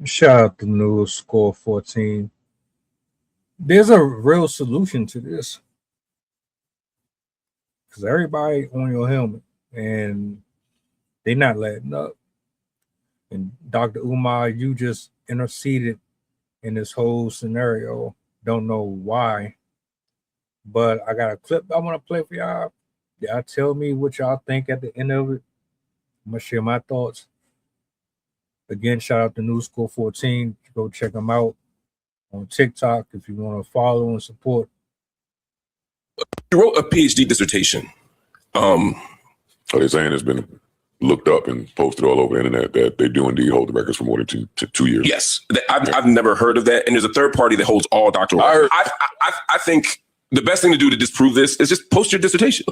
Shout out the news score 14. There's a real solution to this because everybody on your helmet and they not letting up. And Dr. Umar, you just interceded in this whole scenario. Don't know why, but I got a clip I want to play for y'all. Y'all tell me what y'all think at the end of it. I'm gonna share my thoughts. Again, shout out to New School 14. Go check them out on TikTok if you want to follow and support. You wrote a PhD dissertation. They're saying it's been looked up and posted all over the internet that they do indeed hold the records for more than 2 years. Yes, I've never heard of that. And there's a third party that holds all doctoral records. I think the best thing to do to disprove this is just post your dissertation.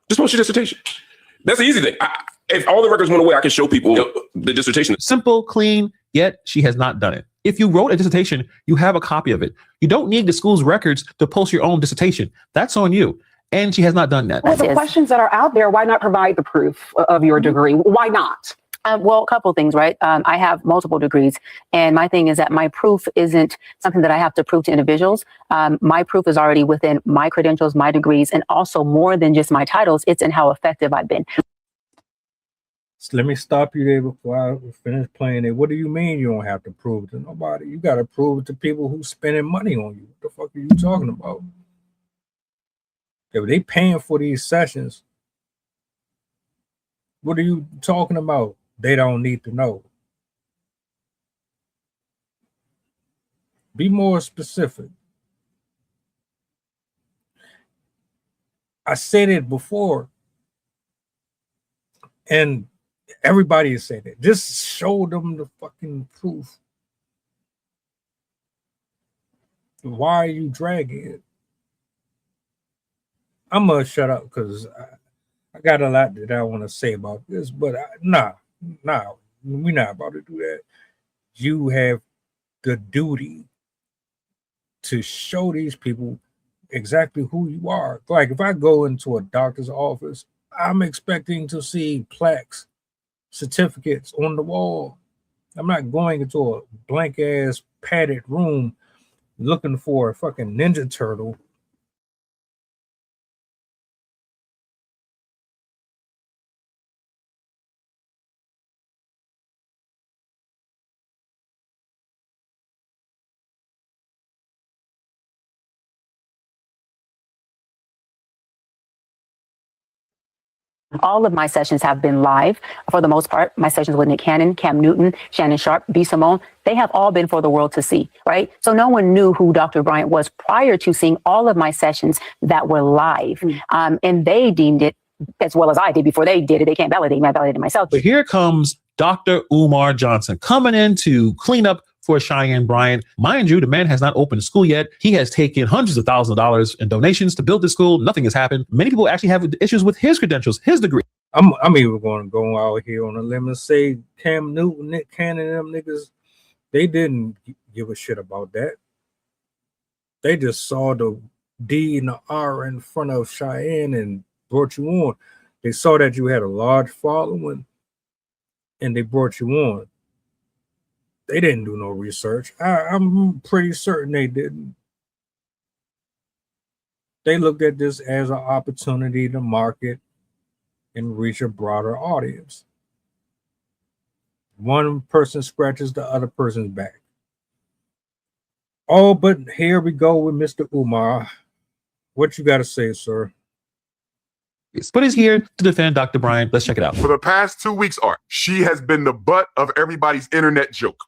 Just post your dissertation. That's the easy thing. If all the records went away, I can show people the dissertation. Simple, clean, yet she has not done it. If you wrote a dissertation, you have a copy of it. You don't need the school's records to post your own dissertation. That's on you. And she has not done that. Well, the questions that are out there, why not provide the proof of your degree? Why not? Well, a couple of things, right? I have multiple degrees. And my thing is that my proof isn't something that I have to prove to individuals. My proof is already within my credentials, my degrees, and also more than just my titles. It's in how effective I've been. So let me stop you there before I finish playing it. What do you mean you don't have to prove it to nobody? You got to prove it to people who's spending money on you. What the fuck are you talking about? If they paying for these sessions, what are you talking about? They don't need to know. Be more specific. I said it before, and everybody is saying it. Just show them the fucking proof. Why are you dragging it? I'm gonna shut up because I got a lot that I want to say about this, but nah, we're not about to do that. You have the duty to show these people exactly who you are. Like if I go into a doctor's office, I'm expecting to see plaques, certificates on the wall. I'm not going into a blank ass padded room looking for a fucking Ninja Turtle. All of my sessions have been live for the most part. My sessions with Nick Cannon, Cam Newton, Shannon Sharp, B. Simone, they have all been for the world to see, right? So no one knew who Dr. Bryant was prior to seeing all of my sessions that were live. And they deemed it as well as I did before they did it. They can't validate me. I validated myself. But here comes Dr. Umar Johnson coming in to clean up for Cheyenne Bryant. Mind you, the man has not opened school yet. He has taken hundreds of thousands of dollars in donations to build the school. Nothing has happened. Many people actually have issues with his credentials, his degree. I'm even going to go out here on a limb and say Cam Newton, Nick Cannon, them niggas, they didn't give a shit about that. They just saw the D and the R in front of Cheyenne and brought you on. They saw that you had a large following and they brought you on. They didn't do no research. I'm pretty certain they didn't. They looked at this as an opportunity to market and reach a broader audience. One person scratches the other person's back. Oh, but here we go with Mr. Umar. What you got to say, sir? But he's here to defend Dr. Bryant. Let's check it out. For the past 2 weeks, Art, she has been the butt of everybody's internet joke.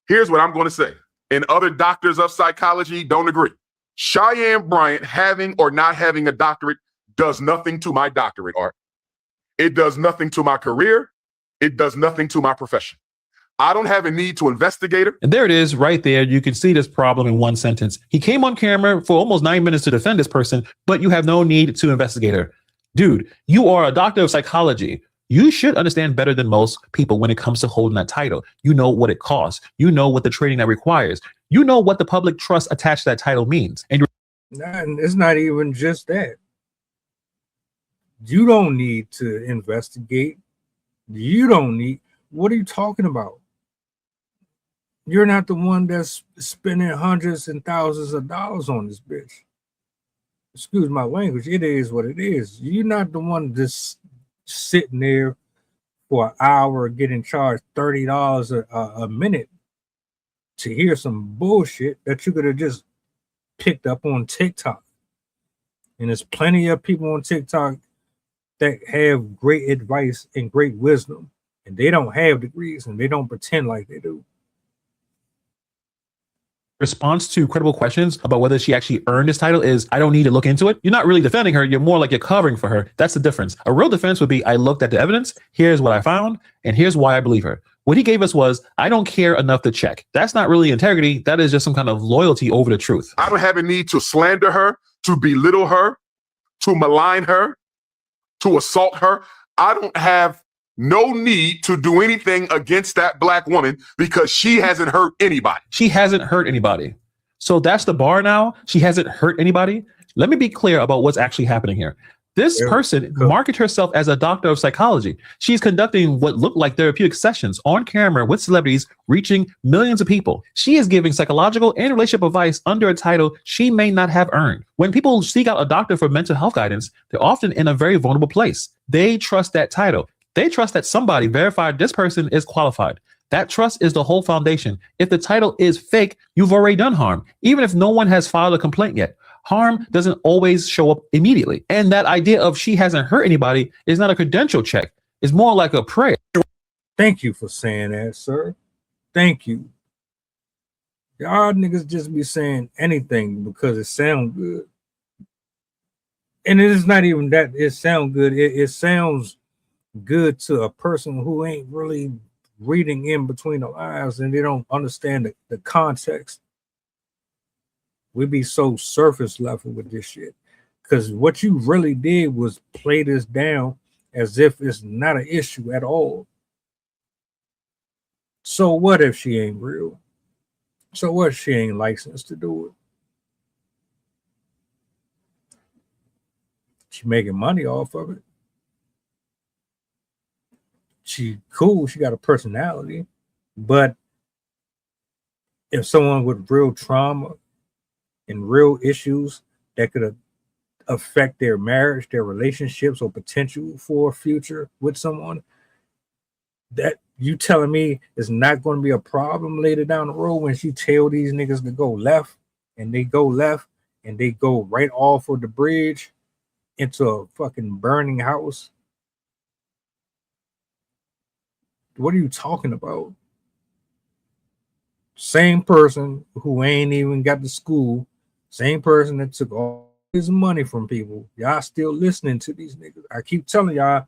Here's what I'm going to say. And other doctors of psychology don't agree. Cheyenne Bryant having or not having a doctorate does nothing to my doctorate, Art. It does nothing to my career. It does nothing to my profession. I don't have a need to investigate her. And there it is right there. You can see this problem in one sentence. He came on camera for almost 9 minutes to defend this person, but you have no need to investigate her. Dude, you are a doctor of psychology. You should understand better than most people when it comes to holding that title. You know what it costs. You know what the training that requires. You know what the public trust attached to that title means. And it's not even just that. You don't need to investigate. You don't need. What are you talking about? You're not the one that's spending hundreds and thousands of dollars on this bitch. Excuse my language. It is what it is. You're not the one just sitting there for an hour getting charged $30 a minute to hear some bullshit that you could have just picked up on TikTok. And there's plenty of people on TikTok that have great advice and great wisdom, and they don't have degrees and they don't pretend like they do. Response to credible questions about whether she actually earned this title is, I don't need to look into it. You're not really defending her. You're more like you're covering for her. That's the difference. A real defense would be, I looked at the evidence. Here's what I found. And here's why I believe her. What he gave us was, I don't care enough to check. That's not really integrity. That is just some kind of loyalty over the truth. I don't have a need to slander her, to belittle her, to malign her, to assault her. I don't have no need to do anything against that black woman because she hasn't hurt anybody. She hasn't hurt anybody. So that's the bar now. She hasn't hurt anybody. Let me be clear about what's actually happening here. This person marketed herself as a doctor of psychology. She's conducting what looked like therapeutic sessions on camera with celebrities, reaching millions of people. She is giving psychological and relationship advice under a title she may not have earned. When people seek out a doctor for mental health guidance, they're often in a very vulnerable place. They trust that title. They trust that somebody verified this person is qualified. That trust is the whole foundation. If the title is fake, you've already done harm, even if no one has filed a complaint yet. Harm doesn't always show up immediately. And that idea of she hasn't hurt anybody is not a credential check. It's more like a prayer. Thank you for saying that, sir. Thank you. Y'all niggas just be saying anything because it sounds good. And it is not even that it sounds good. It sounds good to a person who ain't really reading in between the lines and they don't understand the context. We be so surface level with this shit because what you really did was play this down as if it's not an issue at all. So what if she ain't real? So what if she ain't licensed to do it? She making money off of it. She cool, she got a personality, but if someone with real trauma and real issues that could affect their marriage, their relationships, or potential for a future with someone, that you telling me is not going to be a problem later down the road when she tell these niggas to go left and they go left and they go right off of the bridge into a fucking burning house? What are you talking about? Same person who ain't even got to school, same person that took all his money from people. Y'all still listening to these niggas. I keep telling y'all,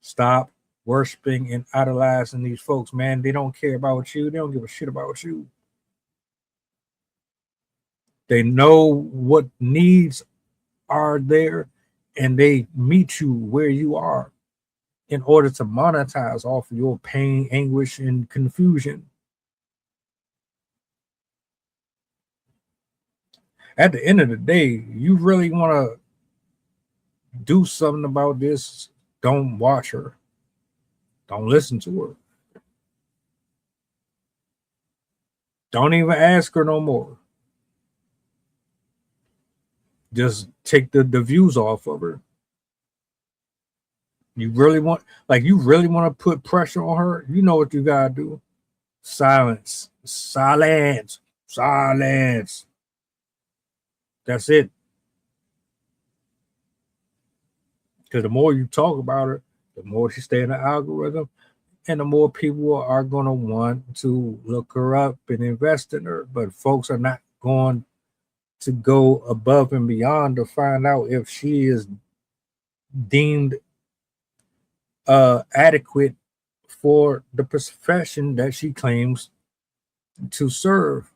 stop worshiping and idolizing these folks, man. They don't care about you. They don't give a shit about you. They know what needs are there and they meet you where you are in order to monetize off of your pain, anguish, and confusion. At the end of the day, you really want to do something about this, don't watch her. Don't listen to her. Don't even ask her no more. Just take the views off of her. You really want to put pressure on her? You know what you gotta do. Silence. Silence. Silence. That's it. Because the more you talk about her, the more she stays in the algorithm, and the more people are going to want to look her up and invest in her. But folks are not going to go above and beyond to find out if she is deemed adequate for the profession that she claims to serve.